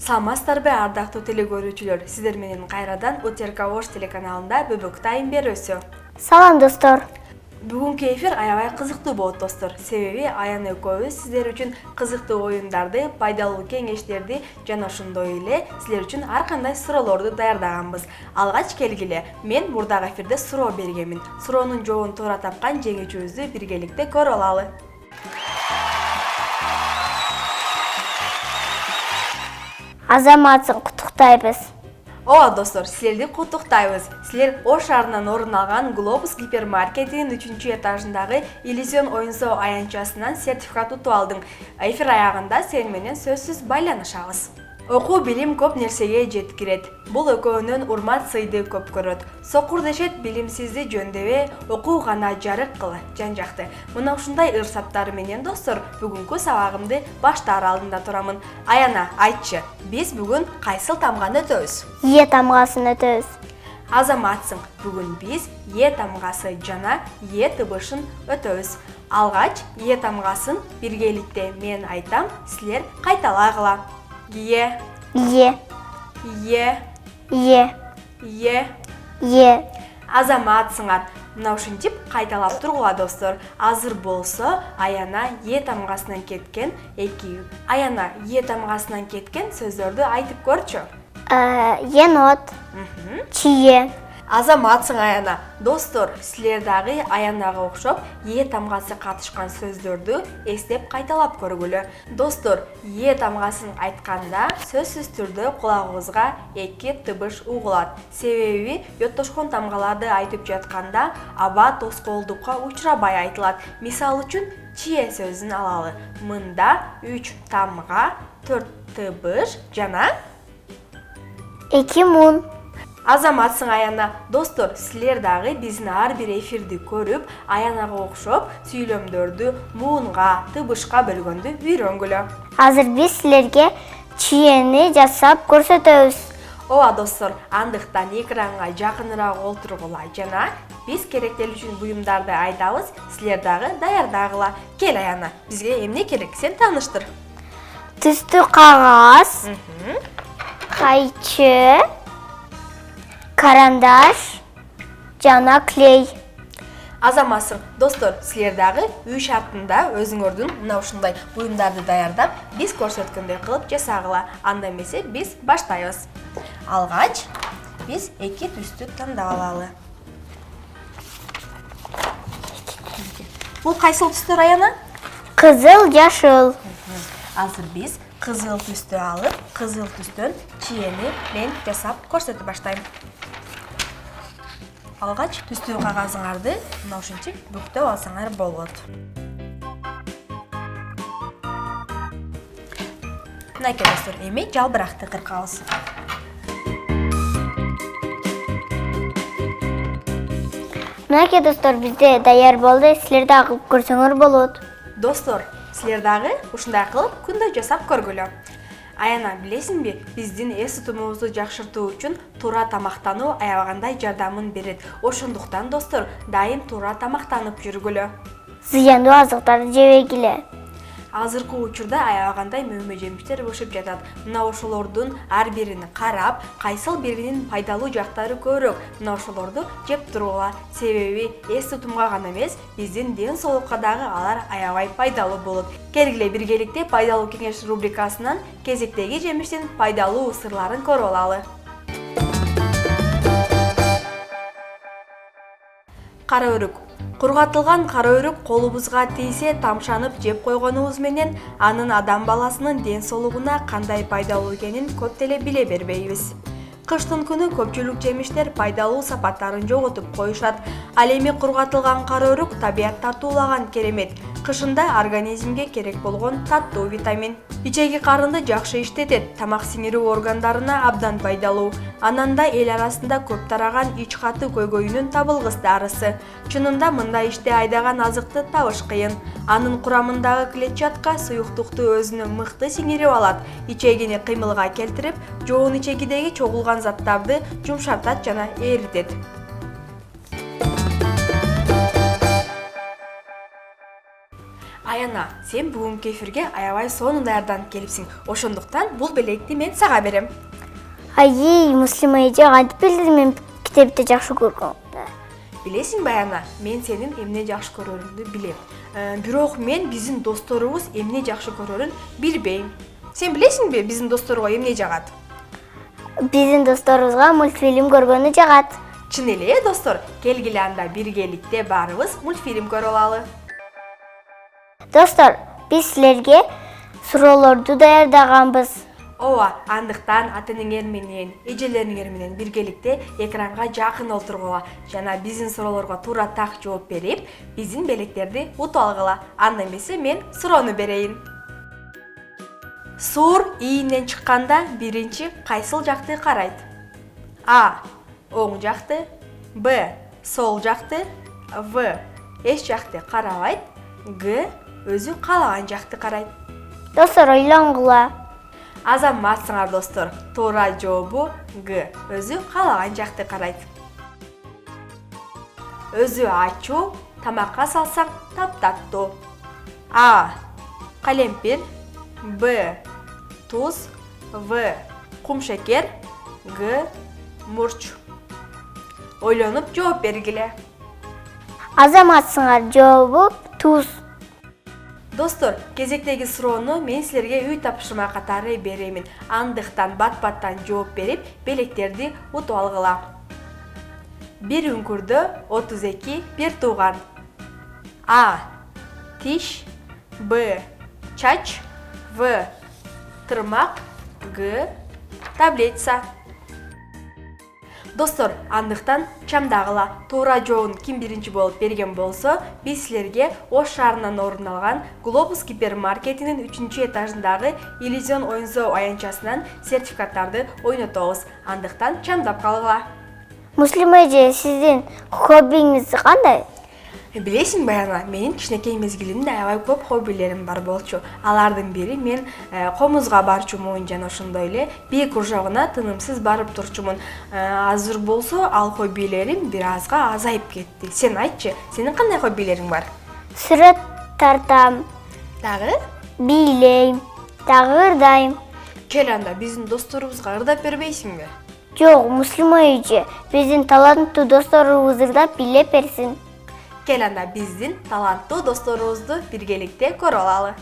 Саламатсыздарбы ардактуу телекөрүүчүлөр, сиздер менен кайрадан Утерка Ош телеканалында Бөбөк Тайм берүүсү. Салам достор. Бүгүнкү эфир аябай кызыктуу болот достор. Себеби Аян экөөбүз сиздер үчүн кызыктуу оюндарды, пайдалуу кеңештерди жана ошондой эле силер үчүн ар кандай суроолорду даярдаганбыз. Алгач келгиле, мен мурдагы эфирде суроо бергенмин. Суроонун жообун туура тапкан жеңүүчүбүздү биргеликте көрүп алалы. Азаматсың, куттуктайбыз. Ооба достор, силерди куттуктайбыз. Силер Ош шаарынан орун алган Глобус гипермаркетинин 3-этажындагы Иллюзион оюн-соо аянтчасынан сертификат утуп алдың. Эфир аягында сен менен сөзсүз байланышабыз. Окуу билим көп нерсеге жеткирет. Бул экөөнүн урмат сыйды көп көрөт. Сокур дешет билимсизди жөндөбө, окуу гана жарык кыл, жан-жакты. Мына ушундай ырсаптар менен достор, бүгүнкү сабагымды баштаар алдында турамын. Аяна, айтчы, биз бүгүн кайсыл тамганы өтөбүз? Е тамгасын өтөбүз. Азаматсың, бүгүн биз Е тамгасы жана Е тыбышын өтөбүз. Алгач Е тамгасын биргеликте мен айтам, силер кайталагыла. Е, Е, Е, Е, Е. Е. Азаматсыңар. Мына ушинтип кайталап тургула достор. Азыр болсо Аяна Е тамгасынан кеткен Аяна Е тамгасынан кеткен сөздөрдү айтып көрчү. Енот, чие. Азаматсың Аяна. Достор, силер дагы Аянага окшоп Е тамгасы катышкан сөздөрдү эстеп кайталап көргүлө. Достор, Е тамгасын айтканда сөзсүз түрдө кулагыбызга эки тыбыш угулат. Себеби йоттошкон тамгаларды айтып жатканда аба тоскоолдукка учурабай айтылат. Мисал үчүн чие сөзүн алалы. Мында 3 тамга, 4 тыбыш жана 2 мун. Азаматсың Аяна. Достор, силер дагы биздин ар бир эфирди көрүп, Аянага окшоп сүйлөмдөрдү муунга, тыбышка бөлгөндү үйрөнгүлө. Азыр биз силерге чиени жасап көрсөтөбүз. Ооба достор, андыктан экранга жакыныраак олтургула жана биз керектелүүчүн буюмдарды айтабыз, силер дагы даярдагыла. Кел Аяна, бизге эмне керек, сен тааныштыр. Түстүү кагаз, кайчы, карандаш жана клей. Азаматсың, достор, силер дагы үй шартында өзүңөрдүн мына ушундай буюмдарды даярдап, биз көрсөткөндөй кылып жасагыла. Анда эмесе биз баштайбыз. Алгач, биз эки түстү тандап алалы. Бул кайсыл түстөр Аяна? Кызыл, жашыл. Азыр биз кызыл түстү алып, кызыл түстөн чиени мен жасап көрсөтүп баштайм. Алгач түстүү кагазыңарды мына ушинтип бүктөп алсаңар болот. Мынакей достор, эми жалбыракты кыркабыз. Мынакей достор, бизде даяр болду, силер дагы кылып көрсөңөр болот. Достор, силер дагы ушундай кылып күндө жасап көргүлө. Аяна, билесиңби, биздин эс тутумубузду жакшыртуу үчүн туура тамактануу аябагандай жардамын берет. Ошондуктан достор, дайым туура тамактанып жүргүлө. Зыяндуу азыктарды жебегиле. Азыркы учурда аябагандай мөмө-жемиштер өшүп жатат. Мына ошолордун ар бирин карап, кайсыл биринин пайдалуу жактары көбүрөөк, мына ошолорду жеп тургула. Себеби эс тутумга гана эмес, биздин ден соолукка дагы алар аябай пайдалуу болот. Келгиле биргеликте пайдалуу кеңеш рубрикасынан кезектеги жемиштин пайдалуу сырларын көрүп алалы. Кара өрүк. Кургатылган кара өрүк колубузга тийсе тамшанып жеп койгонубуз менен анын адам баласынын ден соолугуна кандай пайдалуу экенин көп деле биле бербейбиз. Кыштын күнү көпчүлүк жемиштер пайдалуу сапаттарын жоготуп коюшат. Ал эми кургатылган кара өрүк табият тартуулаган керемет. Кышында организмге керек болгон таттуу витамин. Ичеги карынды жакшы иштетет, тамак сиңирүү органдарына абдан пайдалуу. Анан да эл арасында көп тараган ич каты көйгөйүнүн табылгыс дарысы. Чынында мындай иште айдаган азыкты табыш кыйын. Анын курамындагы клетчатка суюктукту өзүнө мыкты сиңирип алат. Ичегини кыймылга келтирип, жоон ичегидеги чогулган заттарды жумшартат жана эритет. Баяна, сен бүгүнкү эфирге аябай сонун даярданып келипсиң. Ошондуктан бул белекти мен сага берем. Ай, Муслима эже, кантип билдиң мен китепти жакшы көргөнүмдү? Билесиң Баяна, мен сенин эмне жакшы көрөрүңдү билем. Бирок мен биздин досторубуз эмне жакшы көрөрүн билбейм. Сен билесиңби биздин досторго эмне жагат? Биздин досторубузга мультфильм көргөнү жагат. Чын эле, достор, келгиле анда биргеликте баарыбыз мультфильм көрүп алалы. Достор, биз силерге суроолорду даярдаганбыз. Ооба, андыктан ата-энеңер менен, эжелериңер менен биргеликте экранга жакын отургула жана биздин суроолорго туура так жооп берип, биздин белектерди утуп алгыла. Анда эмесе мен суроону берейин. Суур ийинен чыкканда биринчи кайсыл жакты карайт? А. Оң жакты, Б. Сол жакты, В. Эч жакты карабайт, Г. Өзү каалаган жакты карайт. Достор, ойлонгула. Азаматсыңар, достор. Туура жообу Г. Өзү каалаган жакты карайт. Өзү ачуу, тамакка салсаң таптаттуу. А. Калемпир, Б. Туз, В. Кумшекер, Г. Мурч. Ойлонуп жооп бергиле. Азаматсыңар, жообу туз. Достор, кезектеги суроону мен силерге үй тапшырма катары беремин. Андыктан бат-баттан жооп берип, белектерди утуп алгыла. Бир үңкүрдө 32 бир тууган. А. Тиш, Б. Чач, В. Тырмак, Г. Таблетса. Достор, андыктан чамдагыла. Туура жообун ким биринчи болуп берген болсо, биз силерге Ош шаарынан орун алган Глобус гипермаркетинин 3-этажындагы иллюзион оюн-зоо аянтчасынан сертификаттарды ойнотобуз. Андыктан чамдап калгыла. Муслима эже, сиздин хоббиңиз кандай? Билесиң Баяна, менин кичинекей мезгилимде аябай көп хоббилерим бар болчу. Алардын бири мен комузга барчумун жана ошондой эле бий кружогуна тынымсыз барып турчумун. Азыр болсо ал хоббилерим бир азга азайып кетти. Сен айтчы, сенин кандай хоббилериң бар? Сүрөт тартам, Дагы? бийлейм, дагы ырдайм. Кел анда биздин досторубузга ырдап бербейсиңби? Жок, Муслима эже, биздин таланттуу досторубуз ырдап билеп берсин. Кел анда биздин таланттуу досторубузду биргеликте көрүп алалы.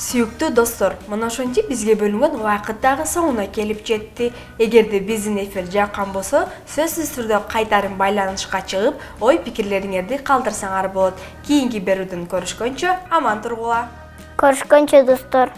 Сүйүктүү достор, мына ошентип бизге бөлүнгөн убакыт дагы соңуна келип жетти. Эгерде биздин эфир жаккан болсо, сөзсүз түрдө кайтарым байланышка чыгып, ой пикирлериңерди калтырсаңар болот. Кийинки берүүдөн көрүшкөнчө аман тургула. Көрүшкөнчө достор.